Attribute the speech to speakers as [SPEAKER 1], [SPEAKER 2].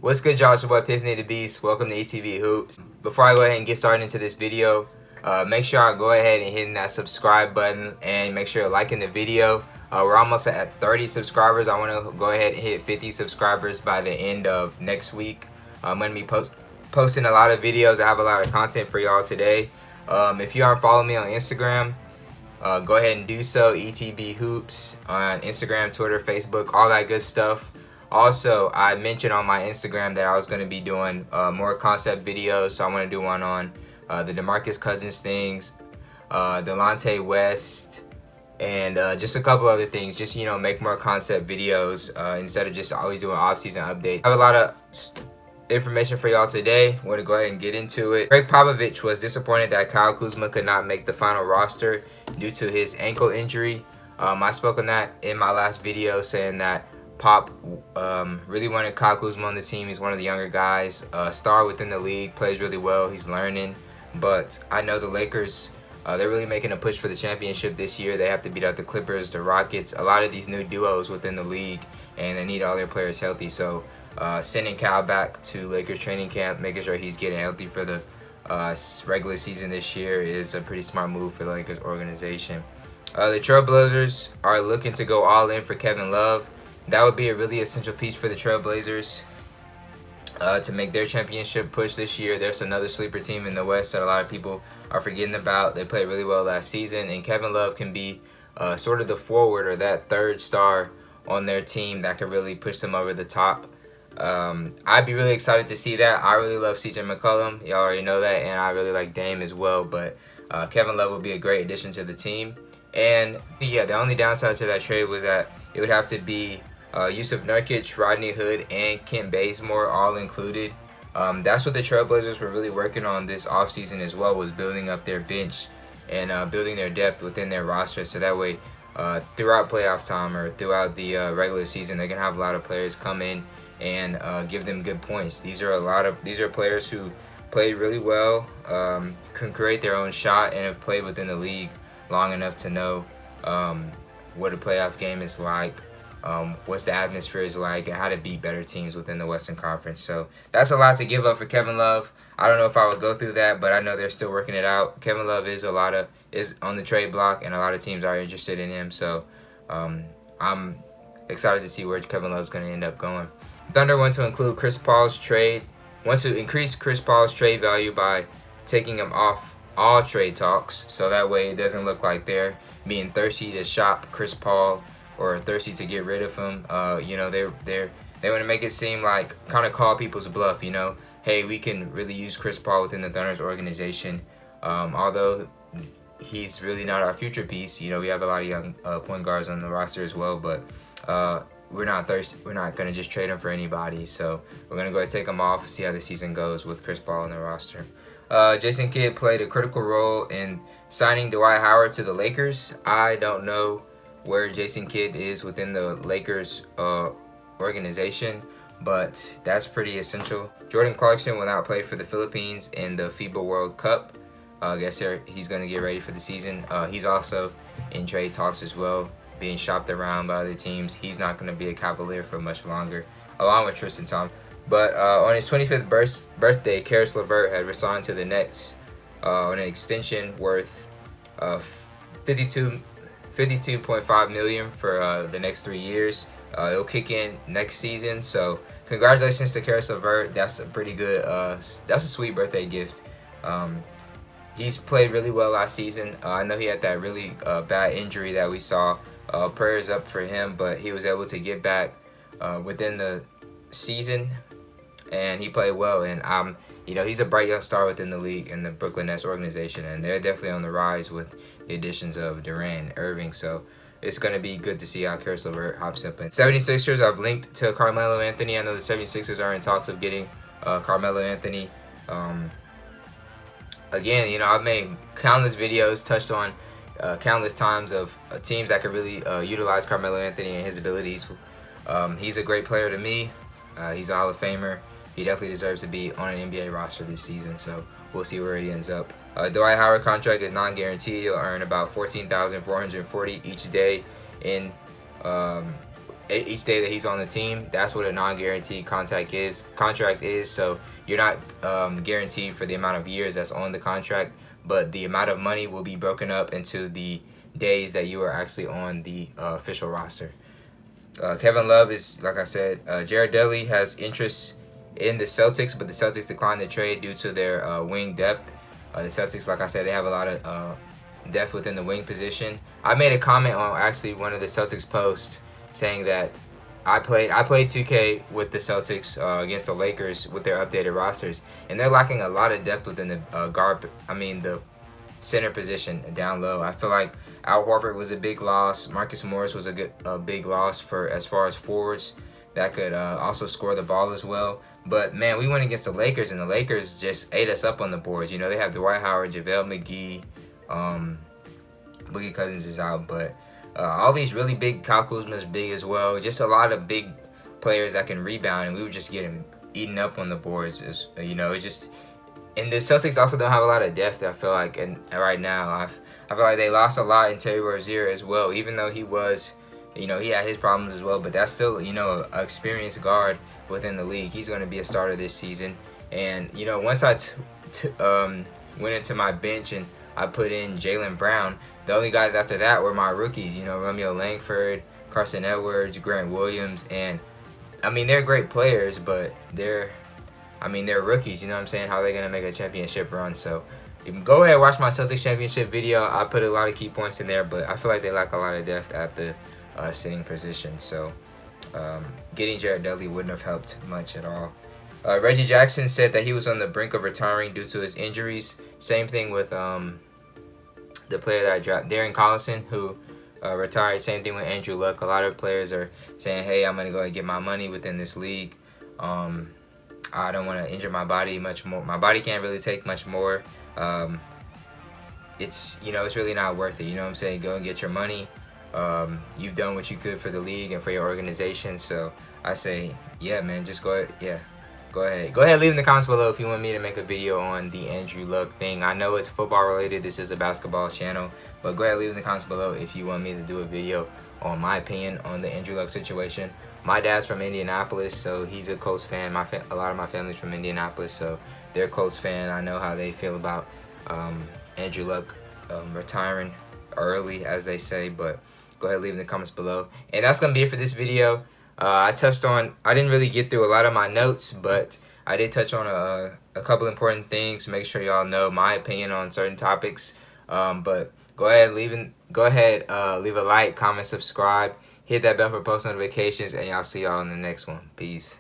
[SPEAKER 1] What's good, y'all? It's your boy Epiphany the Beast. Welcome to ETB Hoops. Before I go ahead and get started into this video, make sure I go ahead and hit that subscribe button and make sure you're liking the video. We're almost at 30 subscribers. I want to go ahead and hit 50 subscribers by the end of next week. I'm going to be posting a lot of videos. I have a lot of content for y'all today. If you aren't following me on Instagram, go ahead and do so. ETB Hoops on Instagram, Twitter, Facebook, all that good stuff. Also, I mentioned on my Instagram that I was going to be doing more concept videos. So I want to do one on the DeMarcus Cousins things, Delonte West, and just a couple other things. Just, make more concept videos instead of just always doing off-season updates. I have a lot of information for y'all today. I want to go ahead and get into it. Greg Popovich was disappointed that Kyle Kuzma could not make the final roster due to his ankle injury. I spoke on that in my last video, saying that Pop really wanted Kyle Kuzma on the team. He's one of the younger guys, star within the league, plays really well. He's learning, but I know the Lakers, they're really making a push for the championship this year. They have to beat out the Clippers, the Rockets, a lot of these new duos within the league, and they need all their players healthy. So sending Kyle back to Lakers training camp, making sure he's getting healthy for the regular season this year is a pretty smart move for the Lakers organization. The Trailblazers are looking to go all in for Kevin Love. That would be a really essential piece for the Trailblazers to make their championship push this year. There's another sleeper team in the West that a lot of people are forgetting about. They played really well last season, and Kevin Love can be sort of the forward or that third star on their team that can really push them over the top. I'd be really excited to see that. I really love CJ McCollum. Y'all already know that, and I really like Dame as well, but Kevin Love would be a great addition to the team. And yeah, the only downside to that trade was that it would have to be Yusuf Nurkic, Rodney Hood, and Kent Bazemore all included. That's what the Trailblazers were really working on this offseason as well, was building up their bench and building their depth within their roster, so that way throughout playoff time or throughout the regular season, they can have a lot of players come in and give them good points. These are players who played really well, can create their own shot, and have played within the league long enough to know what a playoff game is like, what's the atmosphere is like, and how to beat better teams within the Western Conference. So that's a lot to give up for Kevin Love. I don't know if I would go through that, but I know they're still working it out. Kevin Love is on the trade block, and a lot of teams are interested in him. So I'm excited to see where Kevin Love's going to end up going. Thunder want to include Chris Paul's trade. Want to increase Chris Paul's trade value by taking him off all trade talks, so that way it doesn't look like they're being thirsty to shop Chris Paul or thirsty to get rid of him. They want to make it seem like, kind of call people's bluff. Hey, we can really use Chris Paul within the Thunder's organization. Although he's really not our future piece. We have a lot of young point guards on the roster as well, but we're not thirsty. We're not gonna just trade him for anybody. So we're gonna go ahead and take him off, see how the season goes with Chris Paul on the roster. Jason Kidd played a critical role in signing Dwight Howard to the Lakers. I don't know where Jason Kidd is within the Lakers organization, but that's pretty essential. Jordan Clarkson will not play for the Philippines in the FIBA World Cup. I guess he's going to get ready for the season. He's also in trade talks as well, being shopped around by other teams. He's not going to be a Cavalier for much longer, along with Tristan Thompson. But on his 25th birthday, Karis LeVert had resigned to the Nets on an extension worth $52.5 million for the next 3 years. It'll kick in next season. So congratulations to Karis LeVert. That's a pretty good. That's a sweet birthday gift. He's played really well last season. I know he had that really bad injury that we saw. Prayers up for him, but he was able to get back within the season, and he played well. And he's a bright young star within the league and the Brooklyn Nets organization, and they're definitely on the rise with the additions of Durant and Irving. So it's going to be good to see how Karis LeVert hops up in. 76ers, I've linked to Carmelo Anthony. I know the 76ers are in talks of getting Carmelo Anthony. Again, I've made countless videos, touched on countless times of teams that could really utilize Carmelo Anthony and his abilities. He's a great player to me. He's a Hall of Famer. He definitely deserves to be on an NBA roster this season, so we'll see where he ends up. Dwight Howard contract is non-guaranteed. He'll earn about $14,440 each day in each day that he's on the team. That's what a non-guaranteed contract is. So you're not guaranteed for the amount of years that's on the contract, but the amount of money will be broken up into the days that you are actually on the official roster. Kevin Love is, like I said, Jared Dudley has interest in the Celtics, but the Celtics declined the trade due to their wing depth. The Celtics, like I said, they have a lot of depth within the wing position. I made a comment on actually one of the Celtics posts saying that I played 2K with the Celtics against the Lakers with their updated rosters, and they're lacking a lot of depth within the the center position down low. I feel like Al Horford was a big loss. Marcus Morris was a big loss for as far as forwards that could also score the ball as well. But man, we went against the Lakers, and the Lakers just ate us up on the boards. You know, they have Dwight Howard, JaVale McGee, Boogie Cousins is out, but all these really big, Kyle Kuzma's big as well. Just a lot of big players that can rebound, and we were just getting eaten up on the boards. And the Celtics also don't have a lot of depth, I feel like, and right now. I feel like they lost a lot in Terry Rozier as well, even though he was, he had his problems as well, but that's still, an experienced guard within the league. He's going to be a starter this season. And, once I went into my bench and I put in Jaylen Brown, the only guys after that were my rookies, Romeo Langford, Carson Edwards, Grant Williams, and, they're great players, but they're rookies, How are they going to make a championship run? So you can go ahead and watch my Celtics championship video. I put a lot of key points in there, but I feel like they lack a lot of depth at the sitting position. So getting Jared Dudley wouldn't have helped much at all. Reggie Jackson said that he was on the brink of retiring due to his injuries. Same thing with the player that I dropped, Darren Collison, who retired. Same thing with Andrew Luck. A lot of players are saying, hey, I'm going to go and get my money within this league. I don't want to injure my body much more. My body can't really take much more. It's really not worth it. Go and get your money. You've done what you could for the league and for your organization. So I say, yeah, man, just go ahead. Yeah, go ahead. Leave in the comments below if you want me to make a video on the Andrew Luck thing. I know it's football related. This is a basketball channel, but go ahead, leave in the comments below if you want me to do a video on my opinion on the Andrew Luck situation. My dad's from Indianapolis, so he's a Colts fan. A lot of my family's from Indianapolis, so they're a Colts fan. I know how they feel about Andrew Luck retiring early, as they say, but go ahead, leave in the comments below. And that's going to be it for this video. I didn't really get through a lot of my notes, but I did touch on a couple important things to make sure y'all know my opinion on certain topics. But go ahead, leave a like, comment, subscribe, hit that bell for post notifications, and y'all see y'all in the next one. Peace.